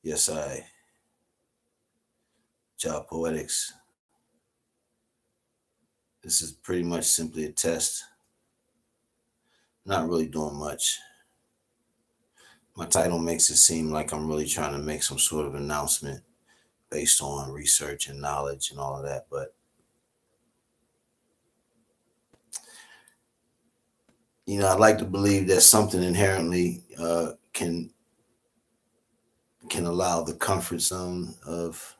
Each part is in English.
Yes, job poetics. This is pretty much simply a test. Not really doing much. My title makes it seem like I'm really trying to make some sort of announcement based on research and knowledge and all of that. But I'd like to believe that something inherently can allow the comfort zone of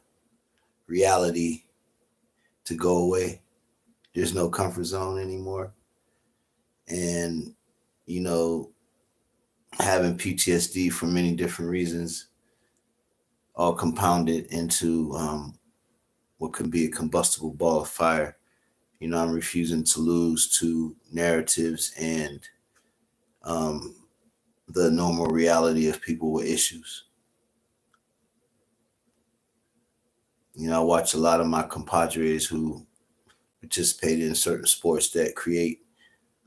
reality to go away. There's no comfort zone anymore, and you know, having PTSD for many different reasons, all compounded into what could be a combustible ball of fire. I'm refusing to lose to narratives and um, the normal reality of people with issues. I watch a lot of my compadres who participated in certain sports that create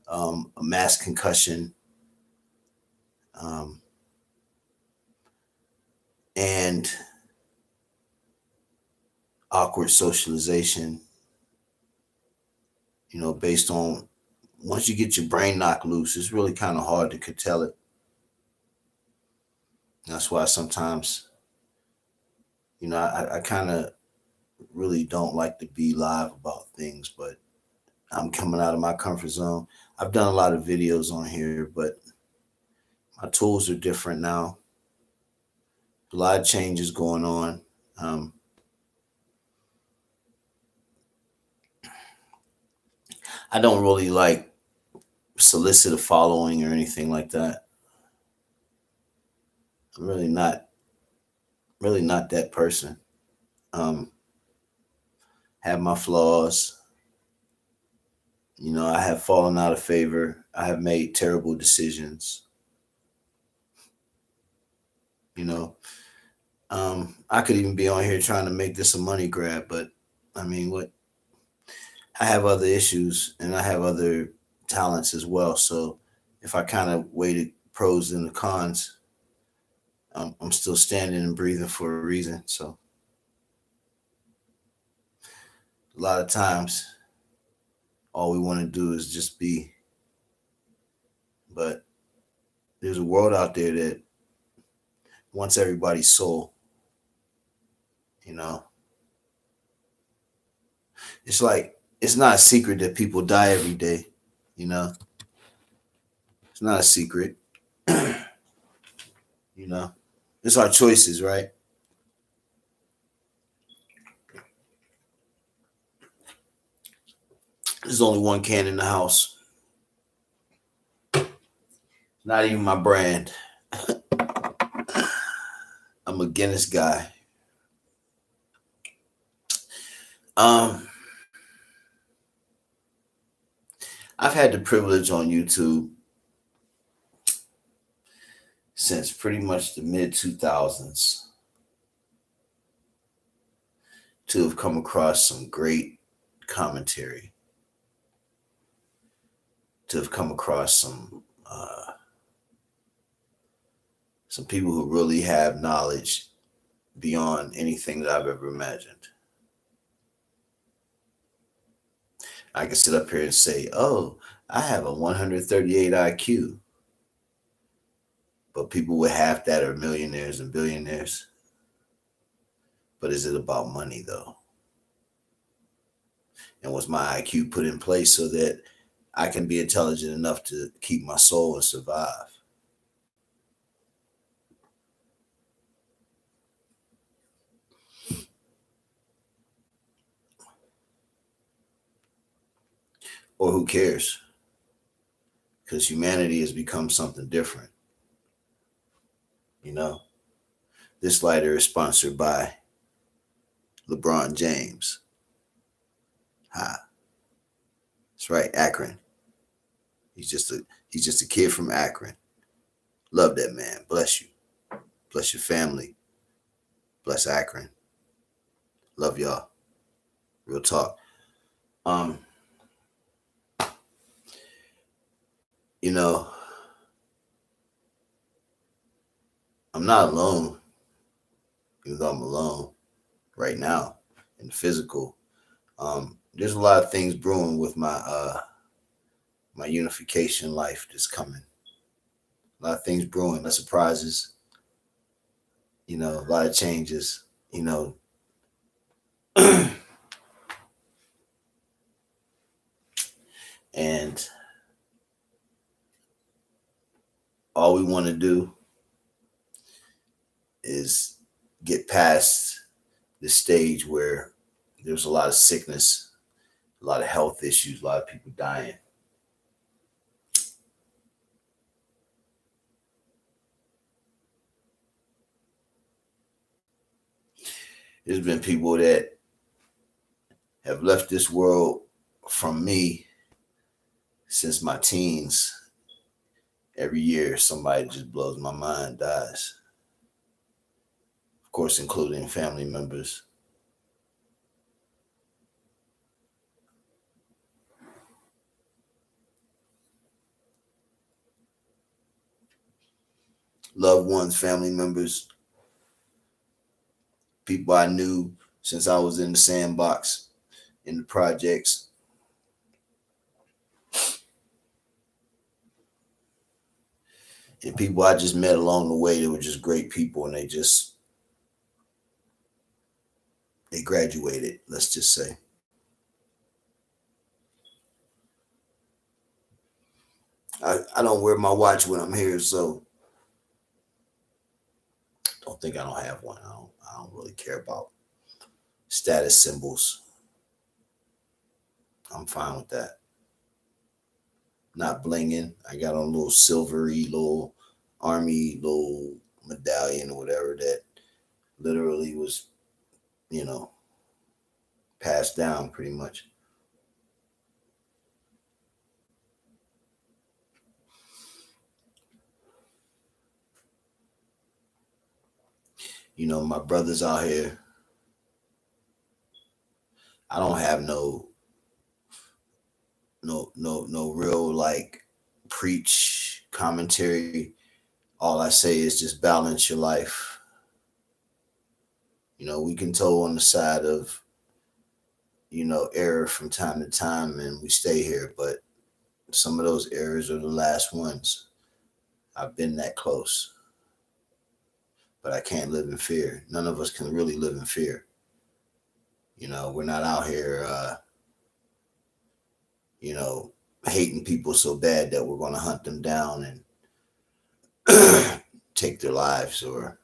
a mass concussion um, and awkward socialization, based on once you get your brain knocked loose, it's really kind of hard to curtail it. That's why sometimes, I kind of really don't like to be live about things, but I'm coming out of my comfort zone. I've done a lot of videos on here, but my tools are different now. A lot of changes going on. Um, I don't really like solicit a following or anything like that. I'm really not that person. Um, have my flaws. I have fallen out of favor. I have made terrible decisions. You know, I could even be on here trying to make this a money grab, but I mean, what I have other issues and I have other talents as well. So if I kind of weigh the pros and the cons, I'm still standing and breathing for a reason. So a lot of times, all we want to do is just be. But there's a world out there that wants everybody's soul. You know, it's like it's not a secret that people die every day. You know, it's not a secret. you know, it's our choices, right? There's only one can in the house. Not even my brand. I'm a Guinness guy. Um, I've had the privilege on YouTube since pretty much the mid 2000s to have come across some great commentary, to have come across some people who really have knowledge beyond anything that I've ever imagined. I can sit up here and say, "Oh, I have a 138 IQ," but people with half that are millionaires and billionaires. But is it about money though? And was my IQ put in place so that I can be intelligent enough to keep my soul and survive? Or who cares? Because humanity has become something different. You know, this lighter is sponsored by LeBron James. Ha, that's right, Akron. He's just a kid from Akron. Love that man. Bless you. Bless your family. Bless Akron. Love y'all. Real talk. Um, you know, I'm not alone. even though I'm alone right now in the physical. There's a lot of things brewing with my unification life that's coming. A lot of things brewing, a lot of surprises, a lot of changes, and all we want to do is get past the stage where there's a lot of sickness, a lot of health issues, a lot of people dying. There's been people that have left this world from me since my teens. Every year, somebody just blows my mind, dies. Of course, including family members. Loved ones, family members, people I knew since I was in the sandbox, in the projects. And people I just met along the way, they were just great people, and they graduated, let's just say. I don't wear my watch when I'm here, so don't think I don't have one. I don't really care about status symbols. I'm fine with that. Not blinging. I got on a little silvery little army little medallion or whatever that literally was, you know, passed down pretty much. My brothers out here, I don't have no real like preach commentary. All I say is just balance your life. We can toe on the side of, error from time to time and we stay here, but some of those errors are the last ones. I've been that close, but I can't live in fear. None of us can really live in fear. We're not out here, you know, hating people so bad that we're going to hunt them down and take their lives or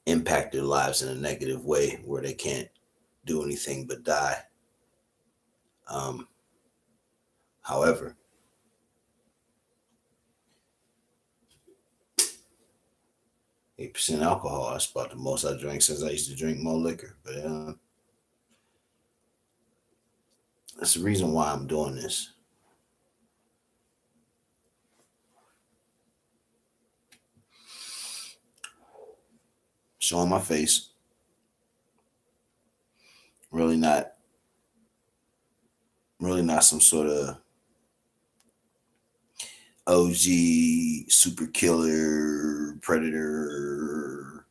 impact their lives in a negative way where they can't do anything but die. Um, However, 8% alcohol, that's about the most I drank since I used to drink more liquor. But that's the reason why I'm doing this. Showing my face. Really not some sort of OG super killer predator.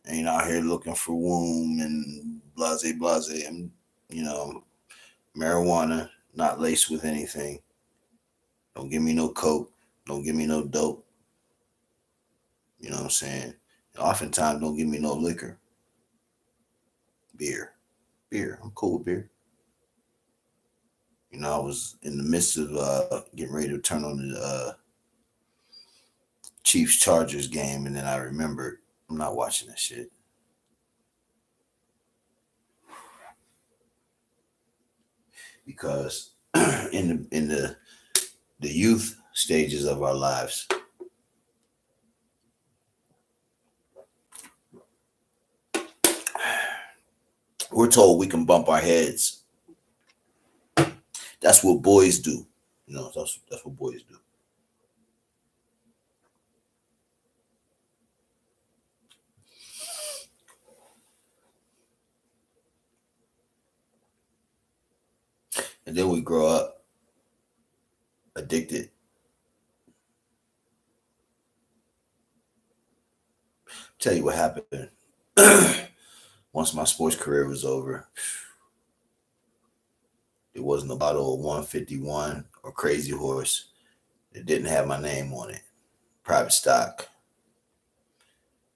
Ain't out here looking for womb and blase blase. I'm, you know, marijuana, not laced with anything. Don't give me no coke. Don't give me no dope. You know what I'm saying? And oftentimes, don't give me no liquor. Beer. Beer. I'm cool with beer. I was in the midst of getting ready to turn on the Chiefs Chargers game, and then I remembered I'm not watching that shit. Because in the youth stages of our lives, we're told we can bump our heads. That's what boys do. That's what boys do. And then we grow up addicted. Tell you what happened. Once my sports career was over, it wasn't a bottle of 151 or Crazy Horse that didn't have my name on it. Private stock.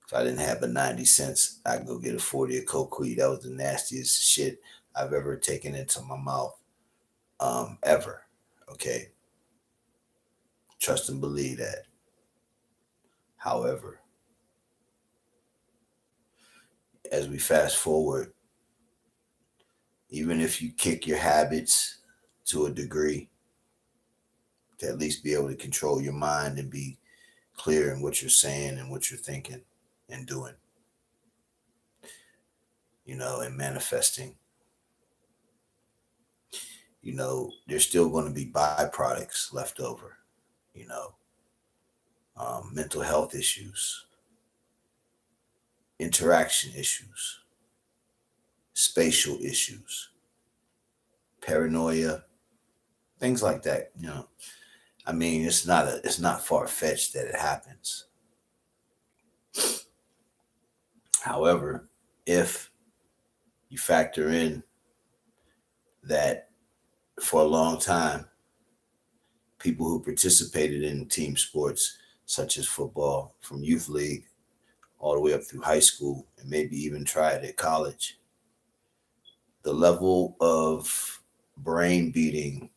If I didn't have but 90 cents, I'd go get a 40 of coquille. That was the nastiest shit I've ever taken into my mouth, ever. Okay. Trust and believe that. However, as we fast forward, even if you kick your habits to a degree, to at least be able to control your mind and be clear in what you're saying and what you're thinking and doing, and manifesting, there's still going to be byproducts left over, you know, mental health issues, interaction issues, spatial issues, paranoia, things like that. I mean, it's not far fetched that it happens. However, if you factor in that for a long time, people who participated in team sports such as football from youth league all the way up through high school and maybe even tried at college, the level of brain beating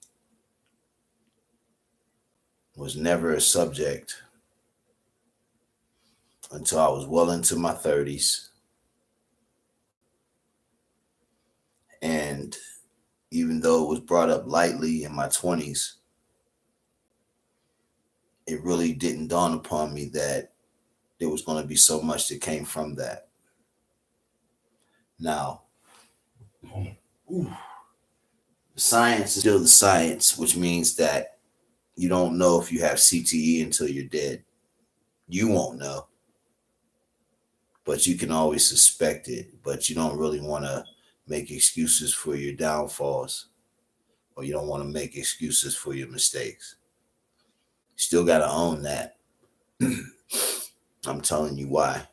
was never a subject until I was well into my 30s. And even though it was brought up lightly in my 20s, it really didn't dawn upon me that there was going to be so much that came from that. Now, the science is still the science, which means that you don't know if you have CTE until you're dead. You won't know, but you can always suspect it, but you don't really want to make excuses for your downfalls, or you don't want to make excuses for your mistakes. Still got to own that. I'm telling you why.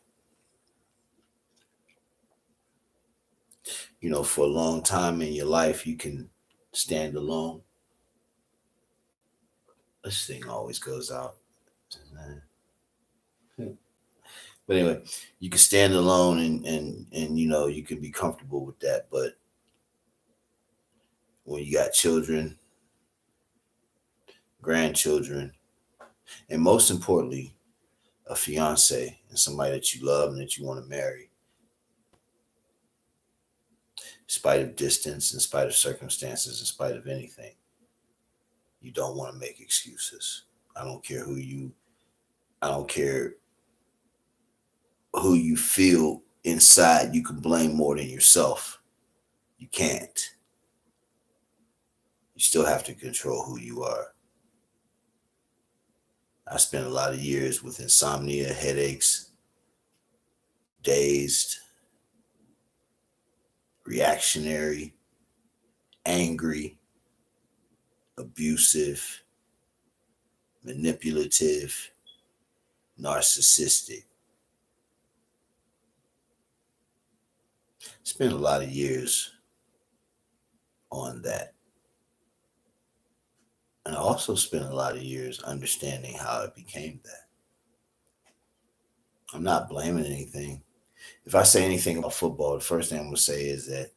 For a long time in your life, you can stand alone. This thing always goes out. But anyway, you can stand alone and you can be comfortable with that. But when you got children, grandchildren, and most importantly, a fiance and somebody that you love and that you want to marry, in spite of distance, in spite of circumstances, in spite of anything, you don't want to make excuses. I don't care who you feel inside you can blame more than yourself. You can't. You still have to control who you are. I spent a lot of years with insomnia, headaches, dazed, reactionary, angry, abusive, manipulative, narcissistic. Spent a lot of years on that. And I also spent a lot of years understanding how it became that. I'm not blaming anything. If I say anything about football, the first thing I'm going to say is that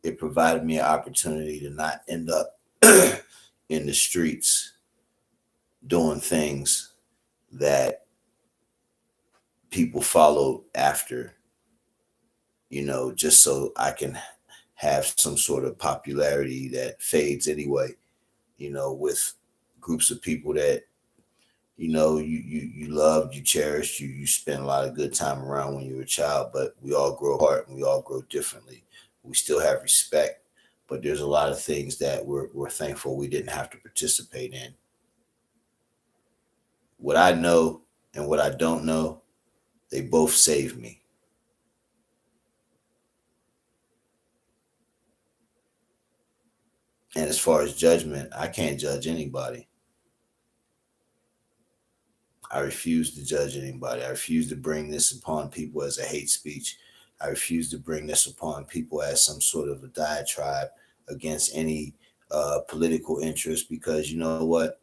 it provided me an opportunity to not end up in the streets doing things that people followed after, just so I can have some sort of popularity that fades anyway, with groups of people that, you loved, you cherished, you spent a lot of good time around when you were a child, but we all grow apart and we all grow differently. We still have respect, but there's a lot of things that we're thankful we didn't have to participate in. What I know and what I don't know, they both saved me. And as far as judgment, I can't judge anybody. I refuse to judge anybody. I refuse to bring this upon people as a hate speech. I refuse to bring this upon people as some sort of a diatribe against any political interest, because you know what?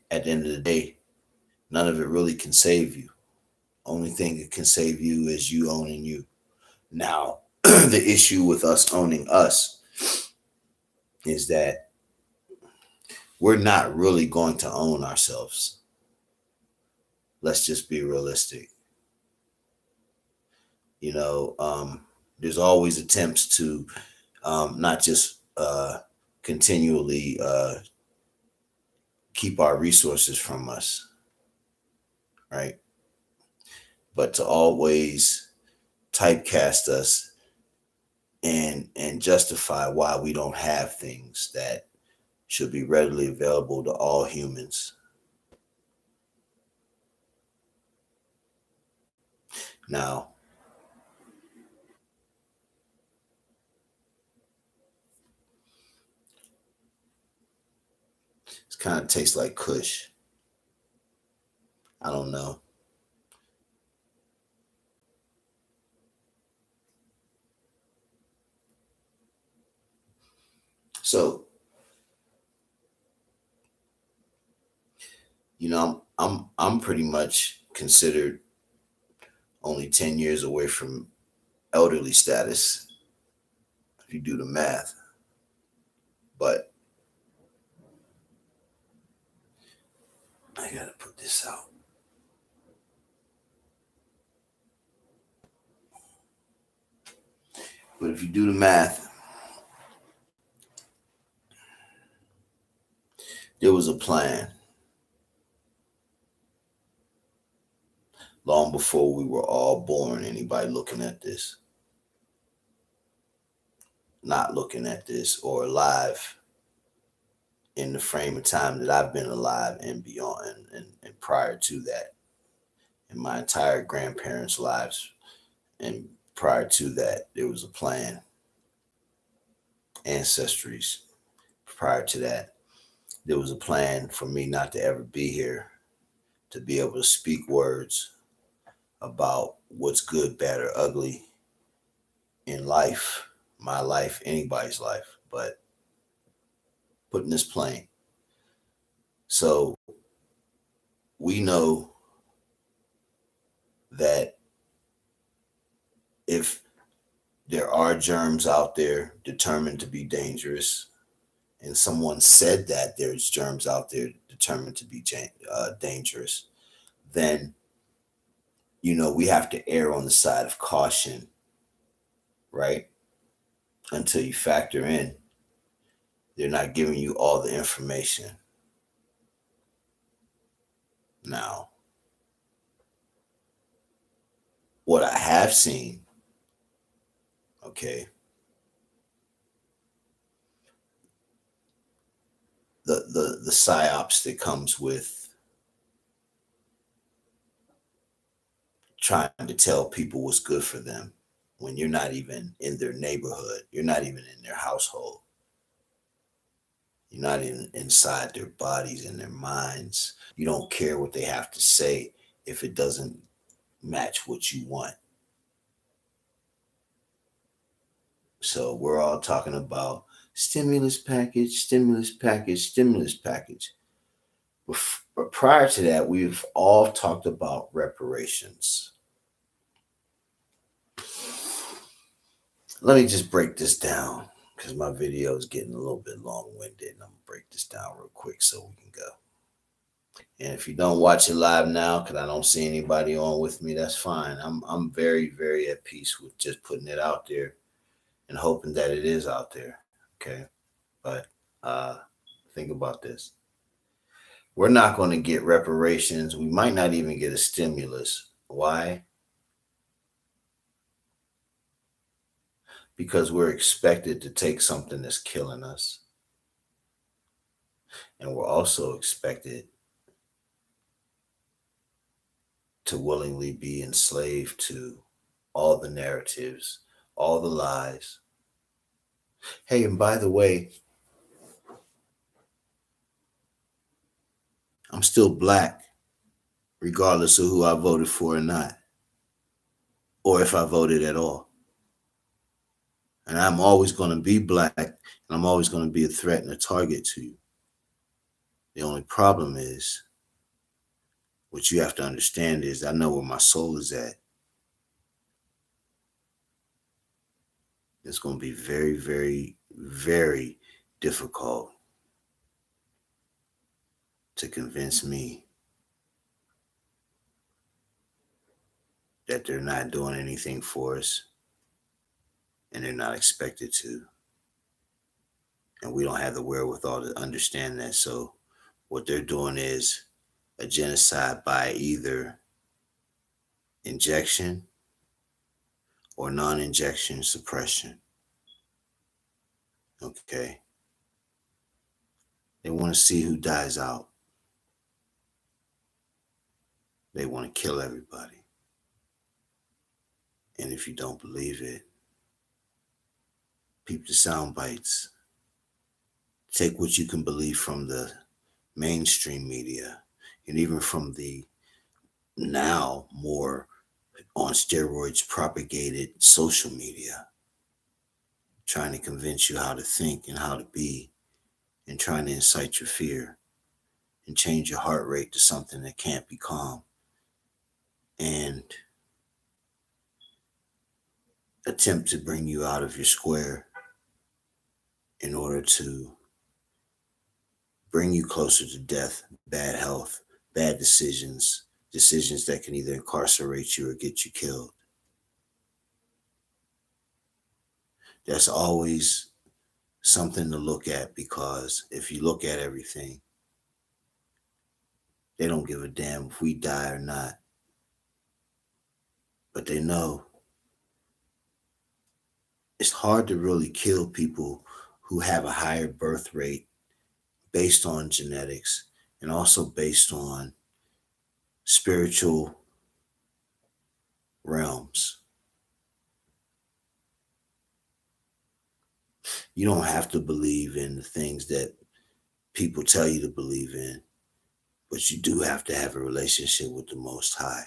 At the end of the day, none of it really can save you. Only thing that can save you is you owning you. Now, the issue with us owning us is that we're not really going to own ourselves. Let's just be realistic. You know, there's always attempts to not just continually keep our resources from us, right? But to always typecast us and justify why we don't have things that should be readily available to all humans. Now, it kind of tastes like Kush. I don't know. So, you know, I'm pretty much considered only 10 years away from elderly status if you do the math. But I gotta put this out. But if you do the math, there was a plan long before we were all born. Anybody looking at this, not looking at this, or alive in the frame of time that I've been alive and beyond, and prior to that, in my entire grandparents' lives, and prior to that, there was a plan. Ancestries prior to that, there was a plan for me not to ever be here, to be able to speak words about what's good, bad, or ugly in life, my life, anybody's life, but putting this plain. So we know that if there are germs out there determined to be dangerous, and someone said that there's germs out there determined to be dangerous, then we have to err on the side of caution, right? Until you factor in, they're not giving you all the information. Now, what I have seen, okay, the psyops that comes with trying to tell people what's good for them when you're not even in their neighborhood, you're not even in their household, you're not even inside their bodies and their minds. You don't care what they have to say if it doesn't match what you want. So we're all talking about stimulus package, stimulus package, stimulus package. But prior to that, we've all talked about reparations. Let me just break this down because my video is getting a little bit long winded. And I'm going to break this down real quick so we can go. And if you don't watch it live now, because I don't see anybody on with me, that's fine. I'm very, very at peace with just putting it out there and hoping that it is out there. Okay. But think about this. We're not going to get reparations. We might not even get a stimulus. Why? Because we're expected to take something that's killing us. And we're also expected to willingly be enslaved to all the narratives, all the lies. Hey, and by the way, I'm still black, regardless of who I voted for or not, or if I voted at all. And I'm always going to be black, and I'm always going to be a threat and a target to you. The only problem is, what you have to understand is, I know where my soul is at. It's going to be very, very, very difficult to convince me that they're not doing anything for us and they're not expected to. And we don't have the wherewithal to understand that. So, what they're doing is a genocide by either injection or non injection suppression. Okay. They want to see who dies out, they want to kill everybody. And if you don't believe it, peep the sound bites. Take what you can believe from the mainstream media and even from the now more on steroids propagated social media, trying to convince you how to think and how to be, and trying to incite your fear and change your heart rate to something that can't be calm, and attempt to bring you out of your square in order to bring you closer to death, bad health, bad decisions, decisions that can either incarcerate you or get you killed. That's always something to look at, because if you look at everything, they don't give a damn if we die or not. But they know it's hard to really kill people who have a higher birth rate based on genetics and also based on spiritual realms. You don't have to believe in the things that people tell you to believe in, but you do have to have a relationship with the Most High.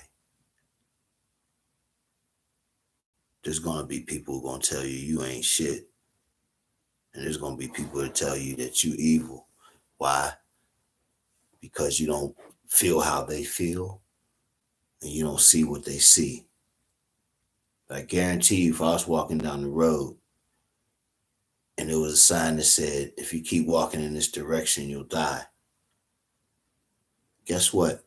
There's going to be people who are going to tell you you ain't shit. And there's going to be people that tell you that you evil. Why? Because you don't feel how they feel and you don't see what they see. But I guarantee you, if I was walking down the road and there was a sign that said, if you keep walking in this direction, you'll die. Guess what?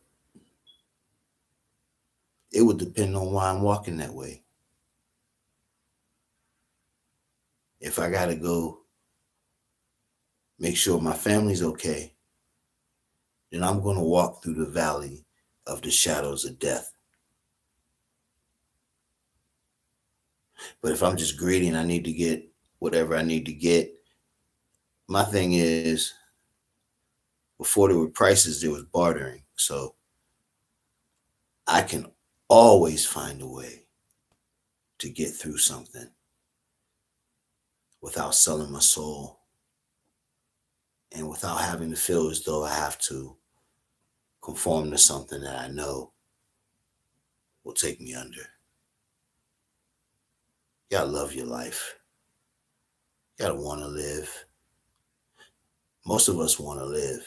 It would depend on why I'm walking that way. If I got to go make sure my family's okay, then I'm going to walk through the valley of the shadows of death. But if I'm just greedy and I need to get whatever I need to get, my thing is, before there were prices, there was bartering. So I can always find a way to get through something without selling my soul and without having to feel as though I have to conform to something that I know will take me under. You gotta love your life. You gotta want to live. Most of us want to live.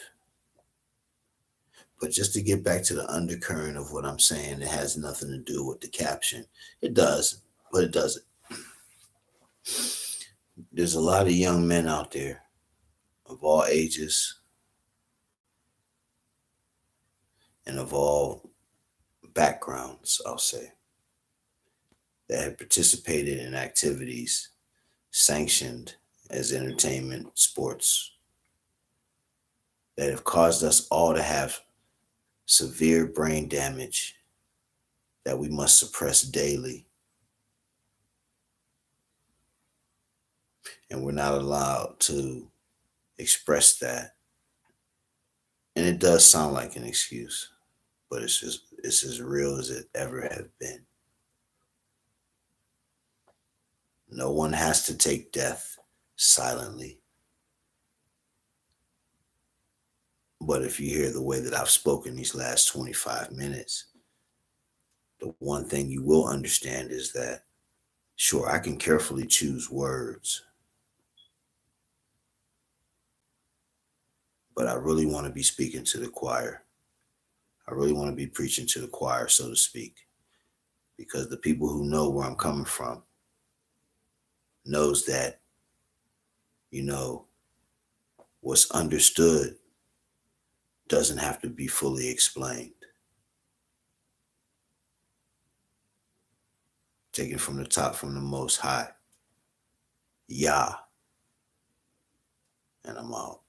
But just to get back to the undercurrent of what I'm saying, it has nothing to do with the caption. It does, but it doesn't. There's a lot of young men out there of all ages and of all backgrounds, I'll say, that have participated in activities sanctioned as entertainment, sports, that have caused us all to have severe brain damage that we must suppress daily. And we're not allowed to express that. And it does sound like an excuse, but it's as real as it ever have been. No one has to take death silently. But if you hear the way that I've spoken these last 25 minutes, the one thing you will understand is that, sure, I can carefully choose words, but I really want to be speaking to the choir. I really want to be preaching to the choir, so to speak, because the people who know where I'm coming from knows that, you know, what's understood doesn't have to be fully explained. Taken from the top, from the most high. Yah. And I'm out.